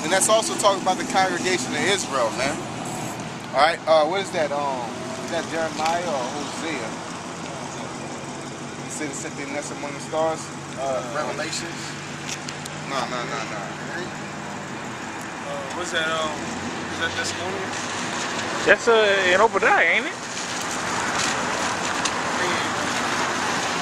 And that's also talking about the congregation of Israel, man. All right, what is that? Is that Jeremiah or Hosea? You said it set their nest among the stars? Revelations. No. What's that? Is that Thessalonians? That's in Obadiah, ain't it?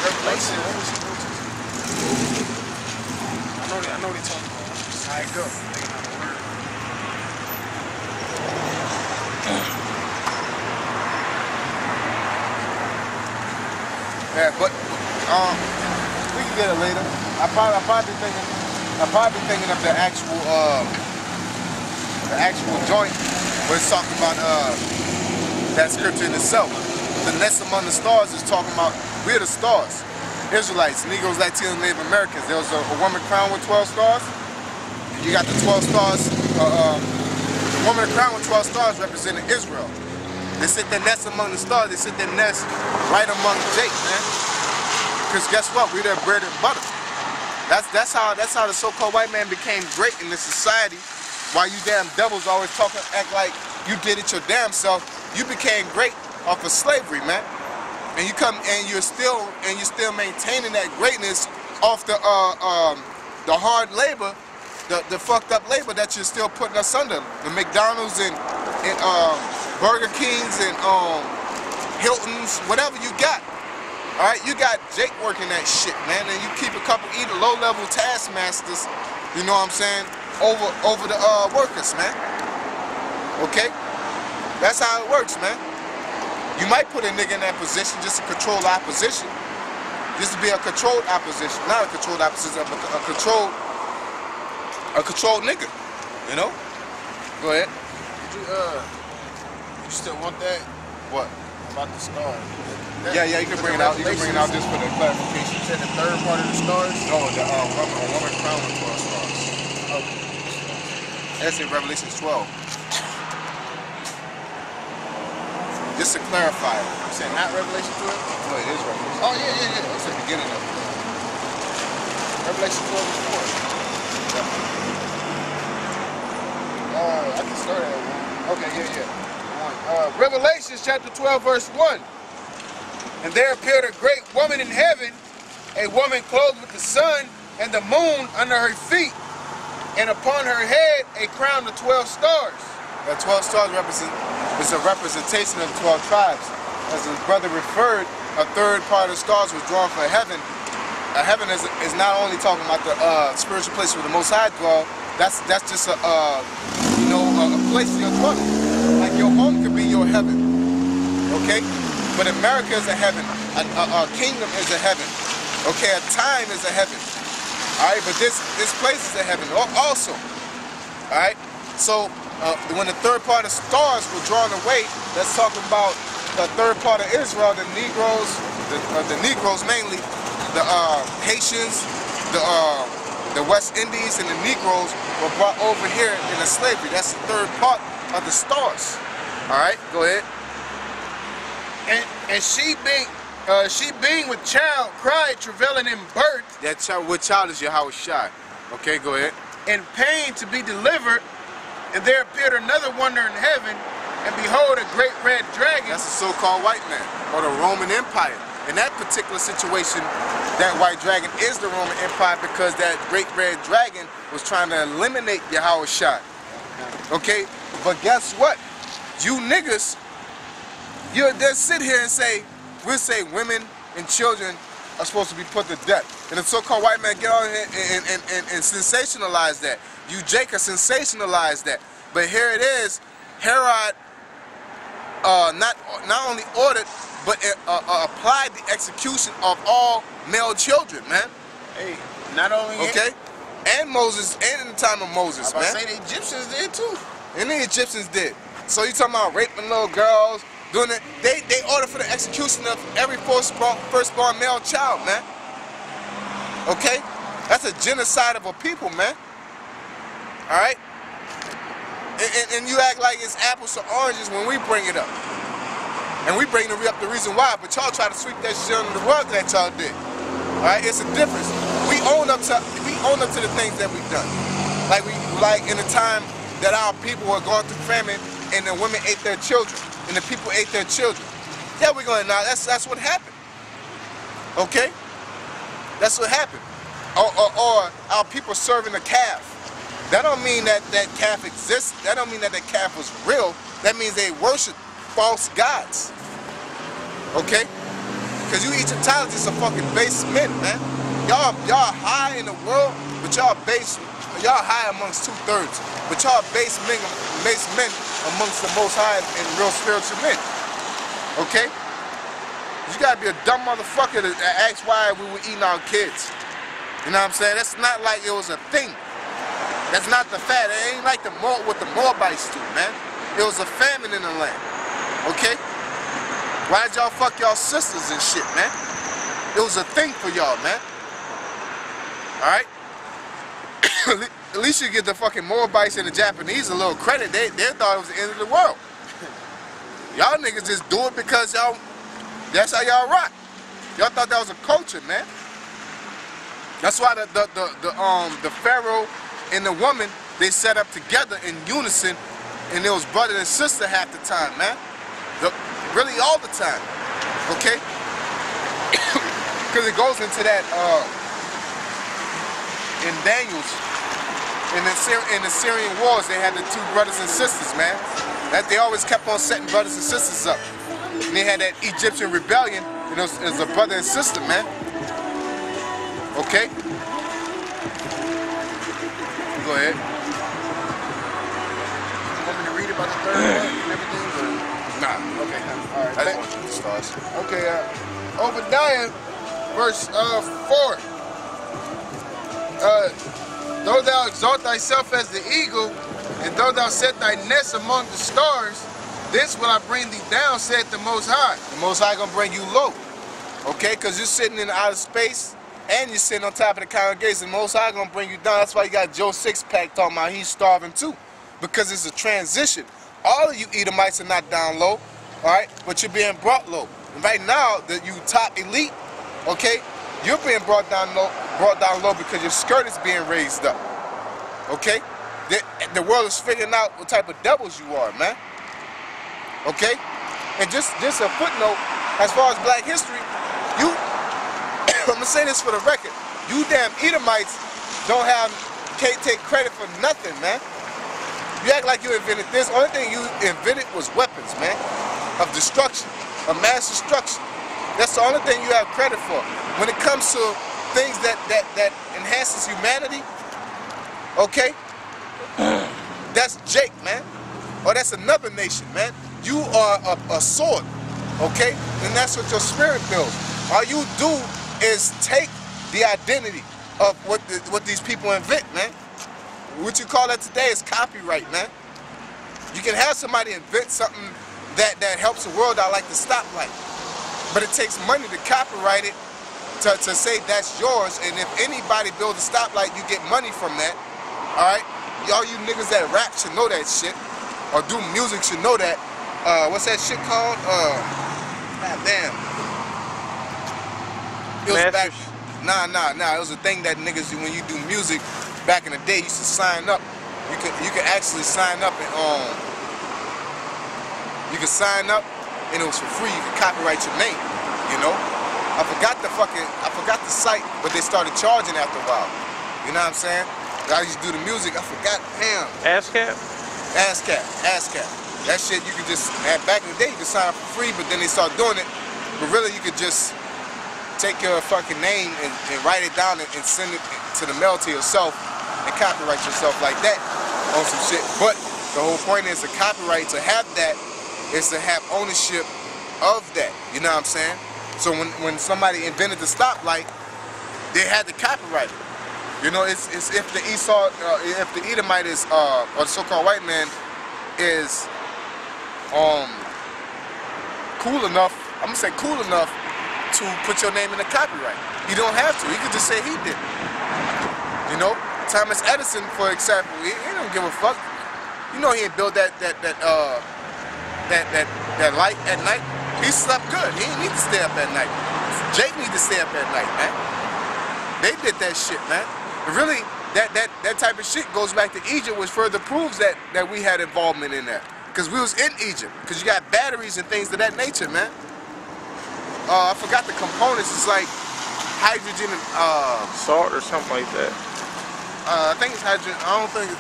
Revelation. I know they talking about. All right, go. Yeah, but we can get it later. I probably thinking of the actual joint where it's talking about that scripture in itself. The nest among the stars is talking about we're the stars. Israelites, Negroes, Latinos, Native Americans. There was a woman crowned with 12 stars. You got the 12 stars. The woman crowned with 12 stars representing Israel. They sit their nest among the stars. They sit their nest right among Jake, man. Because guess what? We're their bread and butter. That's how the so-called white man became great in this society. While you damn devils always act like you did it your damn self. You became great off of slavery, man. And you come and you're still maintaining that greatness off the hard labor, the fucked up labor that you're still putting us under. The McDonald's and Burger Kings and Hiltons, whatever you got. All right, you got Jake working that shit, man, and you keep a couple low-level taskmasters, you know what I'm saying, over the workers, man. Okay, that's how it works, man. You might put a nigga in that position just to control opposition, just to be a controlled opposition, not a controlled opposition, but a controlled nigga, you know. Go ahead. You still want that? What? About the stars. Yeah, you can bring it out. You can bring it out just for the clarification. You said the third part of the stars? No, the woman crowned with 12 stars. Okay. That's in Revelation 12. Just to clarify it. You said not Revelation 12? No, it is Revelation. Oh, yeah. It's the beginning of it. Revelation 12 is 4. I can start at 1. Okay, yeah. Revelation chapter 12, verse 1. And there appeared a great woman in heaven, a woman clothed with the sun and the moon under her feet, and upon her head a crown of 12 stars. That 12 stars is a representation of the 12 tribes. As his brother referred, a third part of the stars was drawn for heaven. Heaven is not only talking about the spiritual place where the Most High dwell. That's just a place in your dwelling. Like your home could be your heaven. Okay? But America is a heaven. A kingdom is a heaven. Okay, a time is a heaven. Alright, but this place is a heaven also. Alright? So when the third part of stars were drawn away, that's talking about the third part of Israel, the Negroes, the Negroes mainly, the Haitians, the West Indies, and the Negroes were brought over here into slavery. That's the third part of the stars. Alright, go ahead. And she being with child cried, travailing in birth. That child, what child is Yahweh Shai? Okay, go ahead. In pain to be delivered, and there appeared another wonder in heaven, and behold, a great red dragon. That's the so-called white man, or the Roman Empire. In that particular situation, that white dragon is the Roman Empire because that great red dragon was trying to eliminate Yahweh Shai. Okay, but guess what? You niggas, you'll just sit here and say, we'll say women and children are supposed to be put to death. And the so-called white man get on here and sensationalize that. You Jacob sensationalize that. But here it is, Herod not only ordered, but applied the execution of all male children, man. Hey, not only okay, and Moses, and in the time of Moses, man. I say the Egyptians did too. And the Egyptians did. So you talking about raping little girls, doing it? They ordered for the execution of every firstborn male child, man. Okay, that's a genocide of a people, man. All right. And you act like it's apples to oranges when we bring it up. And we bring up the reason why, but y'all try to sweep that shit under the rug that y'all did. Alright, it's a difference. We own up to the things that we've done. Like in the time that our people were going through famine and the women ate their children and the people ate their children. Yeah, we're going now. That's what happened. Okay? That's what happened. Or our people serving a calf. That don't mean that that calf exists. That don't mean that that calf was real. That means they worship false gods. Okay? Because you Egyptologists are fucking base men, man. Y'all high in the world, but y'all high amongst 2/3. But y'all base men amongst the most high and real spiritual men. Okay? You gotta be a dumb motherfucker to ask why we were eating our kids. You know what I'm saying? That's not like it was a thing. That's not the fact. It ain't like what the Moabites do, man. It was a famine in the land. Okay? Why did y'all fuck y'all sisters and shit, man? It was a thing for y'all, man. Alright? At least you give the fucking Moabites and the Japanese a little credit. They thought it was the end of the world. Y'all niggas just do it because y'all, that's how y'all rock. Y'all thought that was a culture, man. That's why the Pharaoh and the woman, they set up together in unison, and it was brother and sister half the time, man. Really all the time, okay? Because it goes into that, in Daniel's, in the Syrian wars, they had the two brothers and sisters, man. That they always kept on setting brothers and sisters up. And they had that Egyptian rebellion, and it was a brother and sister, man. Okay? Go ahead. You want me to read about the third one and everything? Nah, okay. All right. I just want to the stars. Okay, Obadiah, verse 4. Though thou exalt thyself as the eagle, and though thou set thy nest among the stars, this will I bring thee down, saith the Most High. The Most High gonna bring you low, okay? Because you're sitting in outer space, and you're sitting on top of the congregation. The Most High gonna bring you down. That's why you got Joe Sixpack talking about he's starving too, because it's a transition. All of you Edomites are not down low, all right? But you're being brought low. And right now, you top elite, okay? You're being brought down low because your skirt is being raised up, okay? The world is figuring out what type of devils you are, man. Okay? And just a footnote, as far as black history, you, I'm gonna say this for the record, you damn Edomites can't take credit for nothing, man. You act like you invented this. Only thing you invented was weapons, man, of destruction, of mass destruction. That's the only thing you have credit for. When it comes to things that enhances humanity, okay, that's Jake, man. Or that's another nation, man. You are a sword, okay? And that's what your spirit builds. All you do is take the identity of what these people invent, man. What you call that today is copyright, man. You can have somebody invent something that helps the world out, like the stoplight. But it takes money to copyright it, to say that's yours. And if anybody builds a stoplight, you get money from that, all right? Y'all you niggas that rap should know that shit, or do music should know that. What's that shit called? God damn. It was back. Nah. It was a thing that niggas do when you do music back in the day. You used to sign up. You could actually sign up and you could sign up and it was for free. You could copyright your name. You know. I forgot the site, but they started charging after a while. You know what I'm saying? I used to do the music. I forgot. Damn. ASCAP. That shit you could just, back in the day you could sign up for free, but then they started doing it. But really you could just take your fucking name and write it down and send it to the mail to yourself and copyright yourself like that on some shit. But the whole point is to copyright, to have that, is to have ownership of that. You know what I'm saying? So when somebody invented the stoplight, they had to copyright it. You know, it's if the Esau, if the Edomite is, or the so-called white man is cool enough, I'm gonna say cool enough to put your name in the copyright. He don't have to. He could just say he did. You know, Thomas Edison, for example, he don't give a fuck. You know, he ain't built that light at night. He slept good. He didn't need to stay up at night. Jake need to stay up at night, man. They did that shit, man. But really, that type of shit goes back to Egypt, which further proves that we had involvement in that. Because we was in Egypt. Because you got batteries and things of that nature, man. I forgot the components. It's like hydrogen and salt or something like that. I think it's hydrogen. I don't think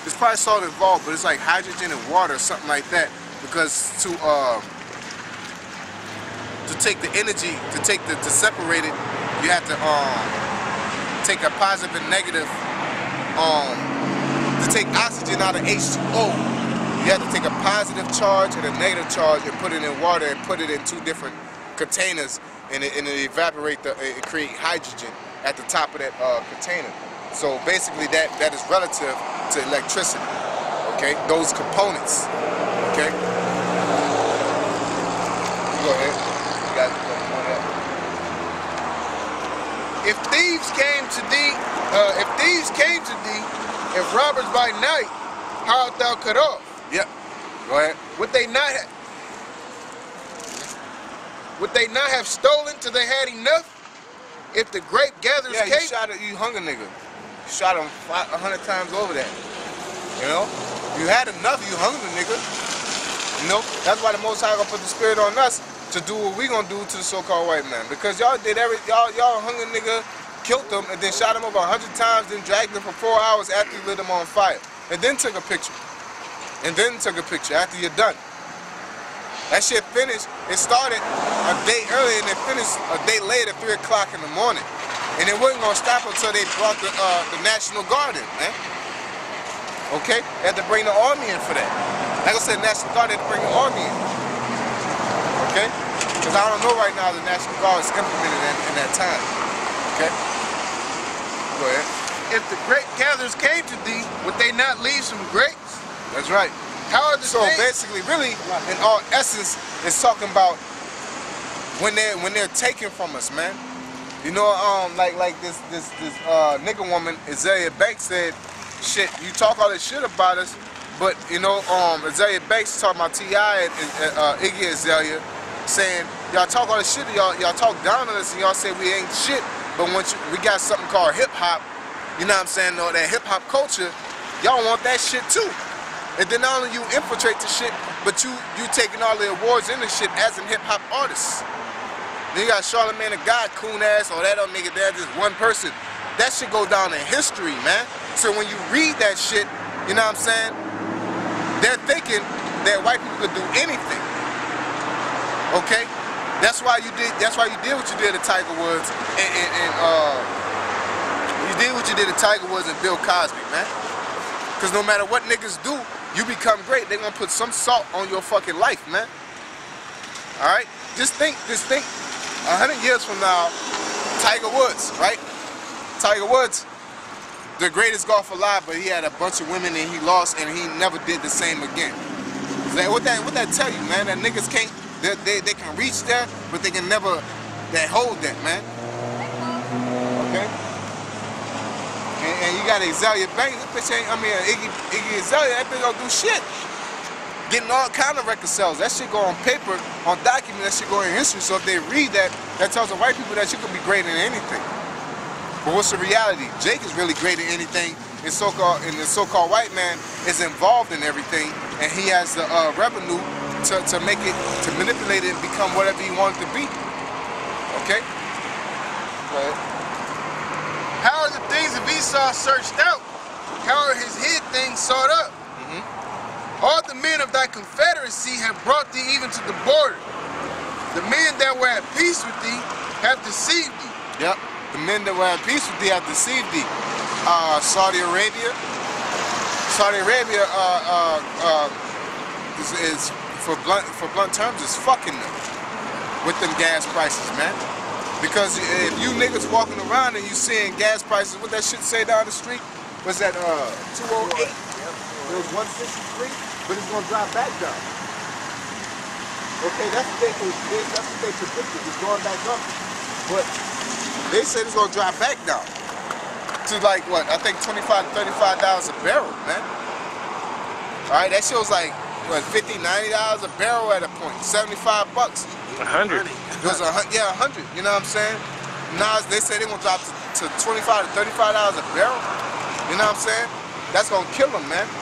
it's probably salt involved, but it's like hydrogen and water or something like that. Because to take the energy, to separate it, you have to take a positive and negative. To take oxygen out of H2O, you have to take a positive charge and a negative charge and put it in water and put it in two different containers, and it evaporate it create hydrogen at the top of that container. So basically that is relative to electricity. Okay, those components. Okay. Go ahead. You got that. If thieves came to thee, if robbers by night, how art thou cut off? Yep. Go ahead. Would they not have stolen till they had enough? If the grape gatherers came, you shot you hung a nigga. You shot him 100 times over that. You know, you had enough. You hung the nigga. You know, that's why the Most High gonna put the spirit on us to do what we gonna do to the so-called white man. Because y'all did y'all hung a nigga, killed him, and then shot him over 100 times, then dragged him for 4 hours after you lit him on fire, and then took a picture. After you're done. That shit finished. It started a day earlier and it finished a day later, 3 o'clock in the morning. And it wasn't gonna stop until they brought the National Guard in, man. Okay? They had to bring the army in for that. Like I said, National Guard had to bring the army in. Okay? Because I don't know right now the National Guard is implemented in that time. Okay? Go ahead. If the grape gatherers came to thee, would they not leave some grapes? That's right. How are the So basically, really, in all essence, it's talking about when they're taken from us, man. You know, like this nigga woman, Azalea Banks said, shit, you talk all this shit about us, but you know, Azalea Banks talking about T.I. and Iggy Azalea, saying y'all talk all this shit, y'all talk down on us, and y'all say we ain't shit, but once we got something called hip hop, you know what I'm saying, or that hip hop culture, y'all want that shit too. And then not only you infiltrate the shit, but you taking all the awards in the shit as a hip hop artist. Then you got Charlamagne the God, coon ass, or that other nigga there, just one person. That shit go down in history, man. So when you read that shit, you know what I'm saying? They're thinking that white people could do anything. Okay? That's why you did what you did to Tiger Woods you did what you did to Tiger Woods and Bill Cosby, man. Cause no matter what niggas do, you become great. They're gonna put some salt on your fucking life, man. Alright? Just think, 100 years from now, Tiger Woods, right? Tiger Woods, the greatest golfer alive, but he had a bunch of women and he lost and he never did the same again. What that tell you, man? That niggas can't, they can reach there, but they can never hold that, man. Okay? And you got Azalea Banks, that bitch ain't, Iggy Azalea, that bitch don't do shit. Getting all kind of record sales. That shit go on paper, on document, that shit go in history. So if they read that, that tells the white people that you can be great in anything. But what's the reality? Jake is really great at anything, and the so-called white man is involved in everything, and he has the revenue to make it, to manipulate it and become whatever he wants it to be. Okay? Go ahead. How are the things of Esau searched out? How are his hid things sought up? All the men of thy confederacy have brought thee even to the border. The men that were at peace with thee have deceived thee. Yep. The men that were at peace with thee have deceived thee. Saudi Arabia is for blunt terms is fucking them with them gas prices, man. Because if you niggas walking around and you seeing gas prices, what that shit say down the street? What's that? 208. It was 163, but it's gonna drop back down. Okay, that's what they predicted. It's going back up, but they said it's gonna drop back down to like what? I think $25 to $35 a barrel, man. All right, that shit was like what, $50, $90 a barrel at a point, $75 bucks. 100. It was 100, yeah, 100. You know what I'm saying? Now they say they're gonna drop to $25 to $35 a barrel. You You know what I'm saying? That's gonna kill them, man.